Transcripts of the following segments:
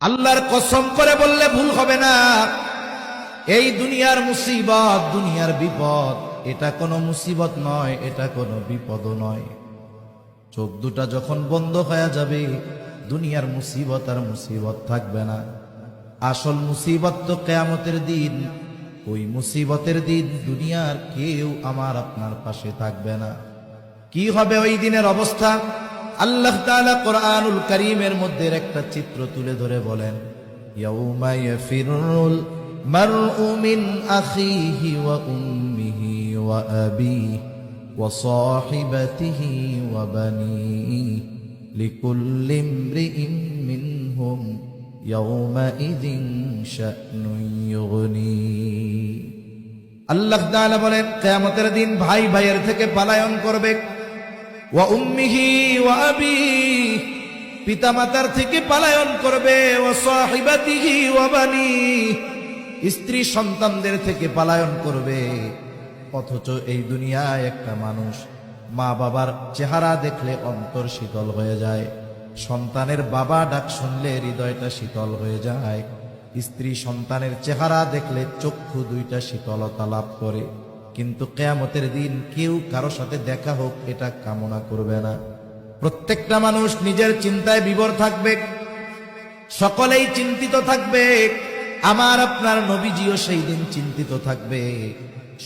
আল্লাহর কসম করে বললে ভুল হবে না, এই দুনিয়ার মুসিবত, দুনিয়ার বিপদ, এটা কোনো মুসিবত নয়, এটা কোনো বিপদ নয়। চোখ দুটা যখন বন্ধ হয়ে যাবে, দুনিয়ার মুসিবত আর মুসিবত থাকবে না। আসল মুসিবত তো কিয়ামতের দিন। ওই মুসিবতের দিন দুনিয়ার কেউ আমার আপনার পাশে থাকবে না। কি হবে ওই দিনের অবস্থা? আল্লাহ তাআলা কোরআনুল কারীমের মধ্যে একটা চিত্র তুলে ধরে বলেন, ইয়াউমা ইয়াফিরুল মারউ মিন আখিহি ওয়া উম্মিহি ওয়া আবিহি ওয়া সাহিবাতিহি ওয়া বানিহি লিকুল্লি ইমরিইন মিনহুম ইয়াউমাইযিন শা'নুন ইউগনি। আল্লাহ তাআলা বলেন, কিয়ামতের দিন ভাই ভাইয়ের থেকে পলায়ন করবে। ওয়া উম্মিহি ওয়া আবিহি, পিতামাতার থেকে পলায়ন করবে। ওয়া সাহিবাতিহি ওয়া বানিহি, স্ত্রী সন্তানদের থেকে পলায়ন করবে। অথচ এই দুনিয়ায় একটা মানুষ মা বাবার চেহারা দেখলে অন্তর শীতল হয়ে যায়, সন্তানের বাবা ডাক শুনলে হৃদয়টা শীতল হয়ে যায়, স্ত্রী সন্তানের চেহারা দেখলে চক্ষু দুইটা শীতলতা লাভ করে। কিন্তু কিয়ামতের দিন কেউ কারো সাথে দেখা হোক এটা কামনা করবে না। প্রত্যেকটা মানুষ নিজের চিন্তায় বিভোর থাকবে, সকলেই চিন্তিত থাকবে। আমার আপনার নবীজিও সেই দিন চিন্তিত থাকবে।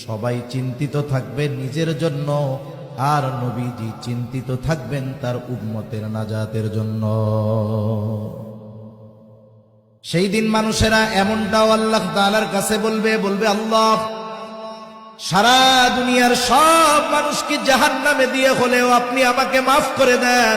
সবাই চিন্তিত থাকবে নিজের জন্য, আর নবীজি চিন্তিত থাকবেন তার উম্মতের নাজাতের জন্য। সেই দিন মানুষেরা এমনটাও আল্লাহ তাআলার কাছে বলবে, আল্লাহ, সারা দুনিয়ার সব মানুষকে জাহান্নামে দিয়ে হলেও আপনি আমাকে মাফ করে দেন।